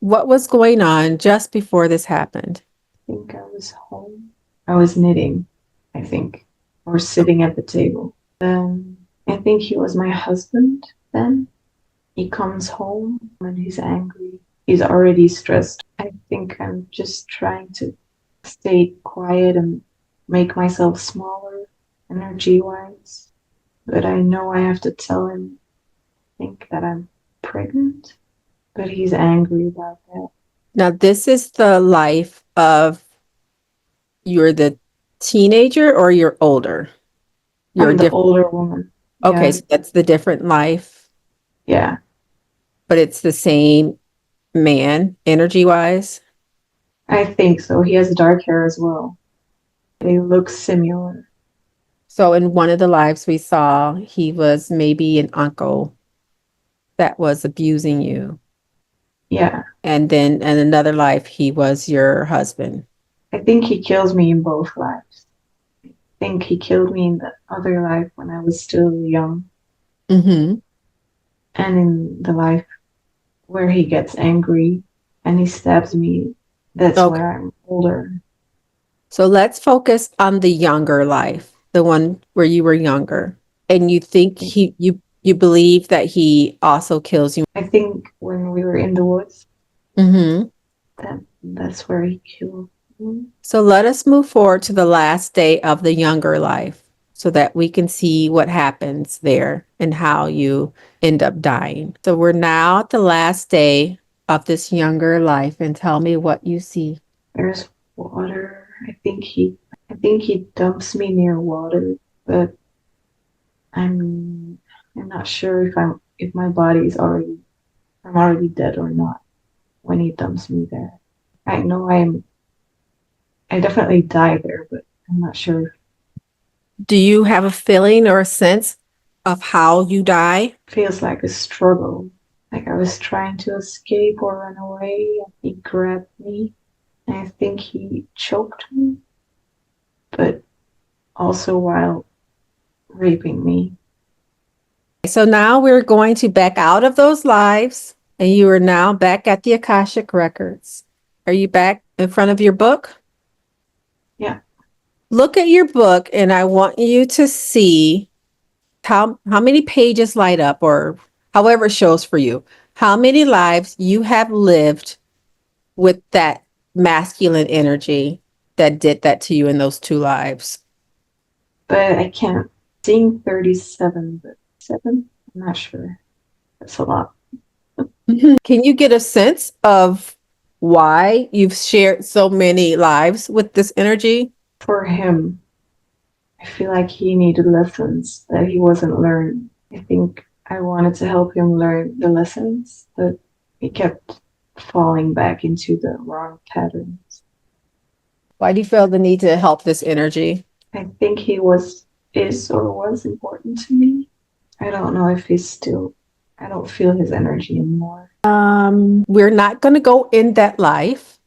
What was going on just before this happened? I think I was home. I was knitting, I think, or sitting at the table. I think he was my husband then. He comes home when he's angry. He's already stressed. I think I'm just trying to stay quiet and make myself smaller energy wise. But I know I have to tell him, I think that I'm pregnant, but he's angry about that. Now, this is the life of you're the teenager or you're older? You're a I'm the different. older woman. Okay, Yeah, so that's the different life, yeah. but it's the same man, energy wise. I think so. He has dark hair as well. They look similar. So, in one of the lives we saw, he was maybe an uncle that was abusing you. Yeah. And then in another life, he was your husband. I think he kills me in both lives. I think he killed me in the other life when I was still young, Mm-hmm. and in the life where he gets angry and he stabs me, that's Okay. where I'm older. So let's focus on the younger life, the one where you were younger. And you think you believe that he also kills you. I think when we were in the woods, Mm-hmm. that's where he killed me. So let us move forward to the last day of the younger life so that we can see what happens there and how you end up dying. So we're now at the last day of this younger life and tell me what you see. There's water. I think he dumps me near water, but I'm I'm not sure if my body is already I'm already dead or not when he dumps me there. I know I definitely die there, but I'm not sure. Do you have a feeling or a sense of how you die? It feels like a struggle. Like I was trying to escape or run away and he grabbed me. And I think he choked me, but also while raping me. So now we're going to back out of those lives and you are now back at the Akashic Records. Are you back in front of your book? Yeah. Look at your book and I want you to see how many pages light up or however it shows for you. How many lives you have lived with that masculine energy that did that to you in those two lives. But I can't sing 37, but 7? I'm not sure. That's a lot. Can you get a sense of why you've shared so many lives with this energy? For him, I feel like he needed lessons that he wasn't learning. I think I wanted to help him learn the lessons, but he kept falling back into the wrong patterns. Why do you feel the need to help this energy? I think is or was important to me. I don't know if he's still, I don't feel his energy anymore. We're not going to go in that life,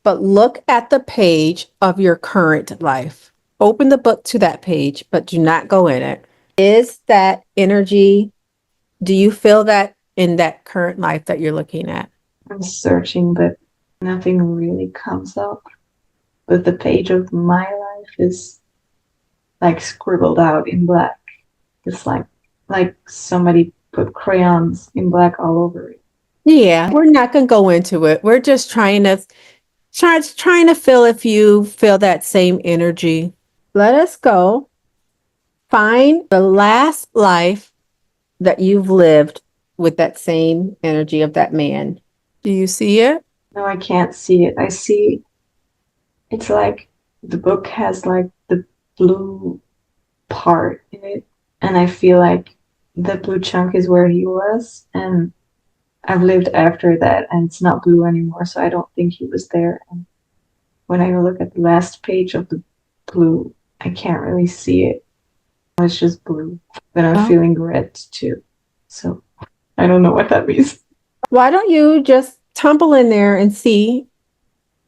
but look at the page of your current life. Open the book to that page, but do not go in it. Is that energy, do you feel that in that current life that you're looking at? I'm searching, but nothing really comes up. But the page of my life is like scribbled out in black. It's like somebody put crayons in black all over it. Yeah, we're not going to go into it. We're just trying to feel if you feel that same energy. Let us go find the last life that you've lived with that same energy of that man. Do you see it? No, I can't see it. I see it's like the book has like the blue part in it, and I feel like the blue chunk is where he was, and I've lived after that, and it's not blue anymore, so I don't think he was there. And when I look at the last page of the blue, I can't really see it. It's just blue, but I'm Oh. feeling red too. So I don't know what that means. Why don't you just tumble in there and see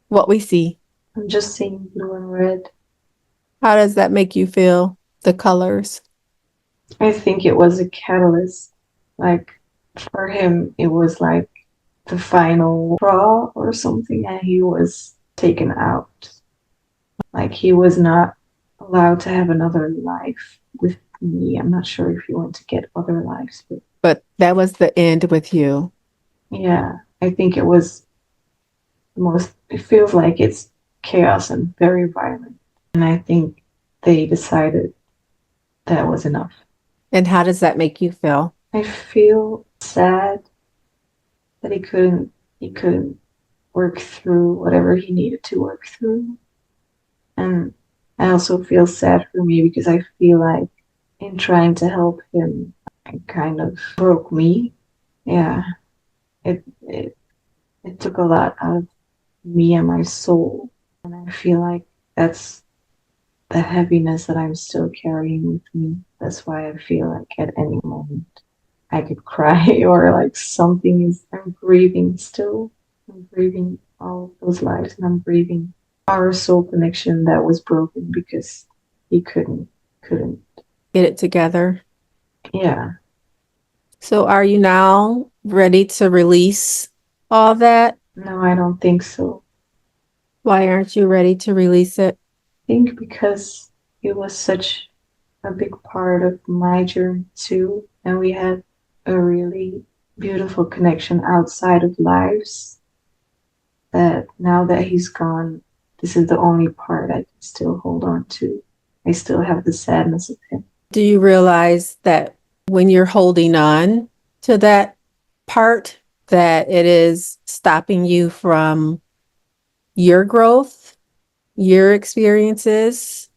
what we see? I'm just seeing blue and red. How does that make you feel? The colors. I think it was a catalyst. Like for him, it was like the final straw or something, and he was taken out. Like he was not allowed to have another life with me. I'm not sure if he went to get other lives, But that was the end with you. yeah, I think it was the most, it feels like it's chaos and very violent. And I think they decided that was enough. And how does that make you feel? I feel sad that he couldn't work through whatever he needed to work through. And I also feel sad for me because I feel like in trying to help him, I kind of broke me. Yeah, it took a lot out of me and my soul. And I feel like that's the heaviness that I'm still carrying with me. That's why I feel like at any moment I could cry or like something is, I'm grieving still. I'm grieving all of those lives and I'm grieving our soul connection that was broken because he couldn't. Get it together. Yeah, So are you now ready to release all that? no, I don't think so. Why aren't you ready to release it? I think because it was such a big part of my journey too, and we had a really beautiful connection outside of lives that now that he's gone, this is the only part I can still hold on to. I still have the sadness of him. Do you realize that when you're holding on to that part, that it is stopping you from your growth, your experiences,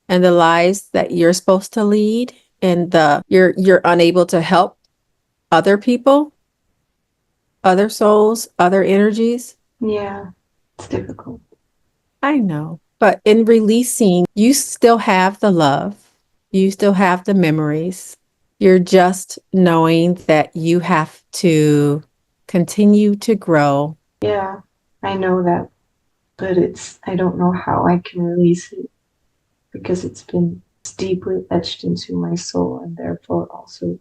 and the lives that you're supposed to lead, and you're unable to help other people, other souls, other energies? Yeah, it's difficult. I know. But in releasing, you still have the love. You still have the memories. You're just knowing that you have to continue to grow. Yeah, I know that, but I don't know how I can release it because it's deeply etched into my soul and therefore also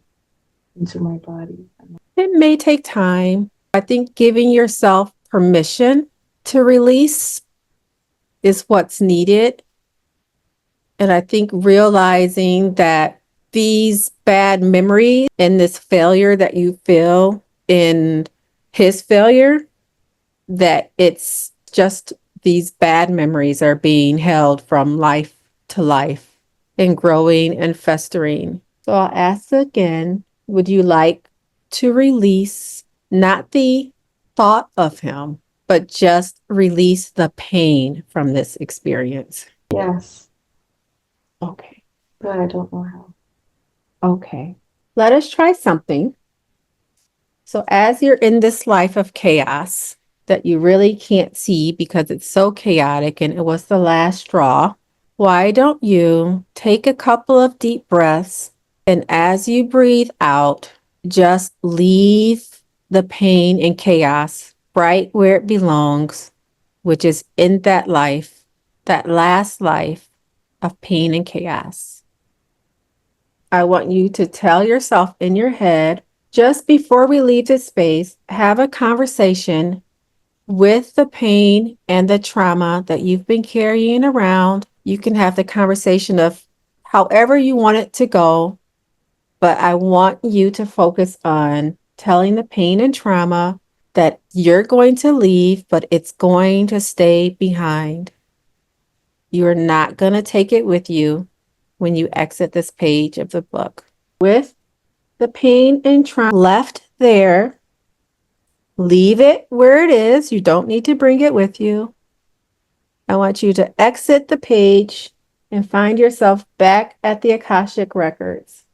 into my body. It may take time. I think giving yourself permission to release is what's needed. And I think realizing that these bad memories and this failure that you feel in his failure, that it's just these bad memories are being held from life to life and growing and festering. So I'll ask again, would you like to release not the thought of him, but just release the pain from this experience? Yes, Okay. but I don't know how. Okay. Let us try something. So, as you're in this life of chaos that you really can't see because it's so chaotic and it was the last straw, why don't you take a couple of deep breaths, and as you breathe out, just leave the pain and chaos right where it belongs, which is in that life, that last life of pain and chaos. I want you to tell yourself in your head, just before we leave this space, have a conversation with the pain and the trauma that you've been carrying around. You can have the conversation of however you want it to go, but I want you to focus on telling the pain and trauma that you're going to leave, but it's going to stay behind. You're not going to take it with you when you exit this page of the book. With the pain and trauma left there, leave it where it is. You don't need to bring it with you. I want you to exit the page and find yourself back at the Akashic Records.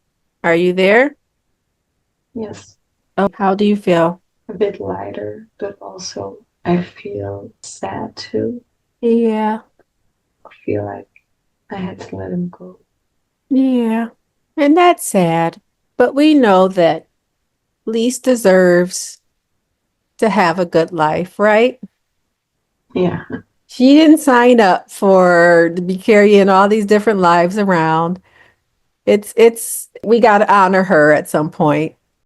Are you there? Yes, Oh, how do you feel? a bit lighter, but also I feel sad too. Yeah, I feel like I had to let him go. yeah. And that's sad. But we know that Lise deserves to have a good life, right? Yeah, She didn't sign up for to be carrying all these different lives around. We got to honor her at some point.